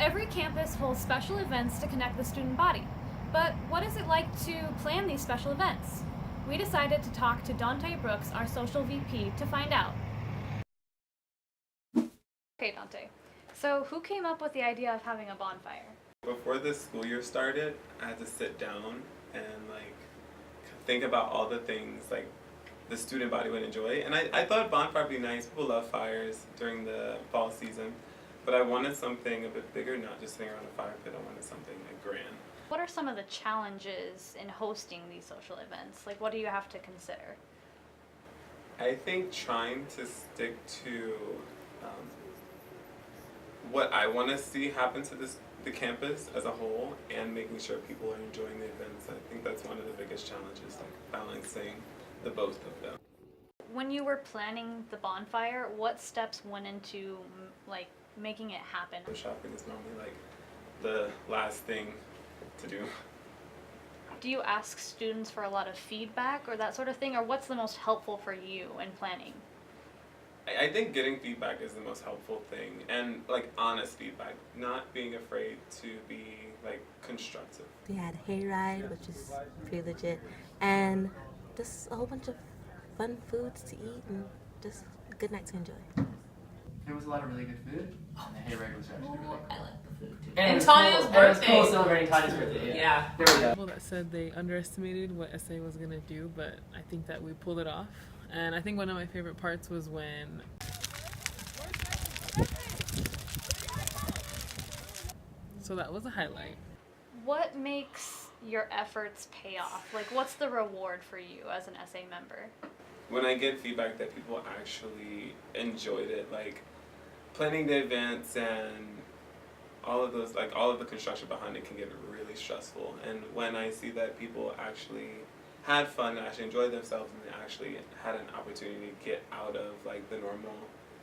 Every campus holds special events to connect the student body. But what is it like to plan these special events? We decided to talk to Dante Brooks, our social VP, to find out. Okay, Dante. So who came up with the idea of having a bonfire? Before the school year started, I had to sit down and think about all the things the student body would enjoy. And I thought bonfire would be nice. People love fires during the fall season. But I wanted something a bit bigger, not just sitting around a fire pit. I wanted something grand. What are some of the challenges in hosting these social events? Like, what do you have to consider? I think trying to stick to what I want to see happen to the campus as a whole, and making sure people are enjoying the events. I think that's one of the biggest challenges, balancing the both of them. When you were planning the bonfire, what steps went into making it happen? Shopping is normally the last thing to do. Do you ask students for a lot of feedback or that sort of thing, or what's the most helpful for you in planning? I think getting feedback is the most helpful thing, and honest feedback, not being afraid to be constructive. We had a hayride, which is pretty legit, and just a whole bunch of fun foods to eat and just a good night to enjoy. There was a lot of really good food, and the hayride was actually really cool. I like the food too. And it was Tanya's cool. And it was birthday. cool celebrating Tanya's birthday. Yeah. There we go. People that said they underestimated what SA was gonna do, but I think that we pulled it off. And I think one of my favorite parts was when so that was a highlight. What makes your efforts pay off? What's the reward for you as an SA member? When I get feedback that people actually enjoyed it, planning the events and all of those, all of the construction behind it can get really stressful. And when I see that people actually had fun and actually enjoyed themselves and they actually had an opportunity to get out of the normal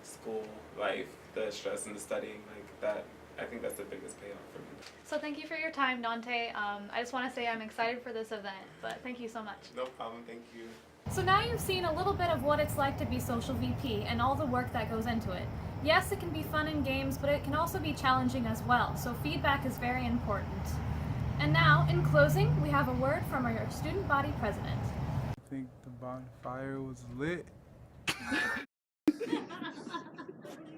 school life, the stress and the studying, that, I think that's the biggest payoff for me. So thank you for your time, Dante. I just want to say I'm excited for this event, but thank you so much. No problem, thank you. So now you've seen a little bit of what it's like to be social VP and all the work that goes into it. Yes, it can be fun in games, but it can also be challenging as well, so feedback is very important. And now, in closing, we have a word from our student body president. I think the bonfire was lit.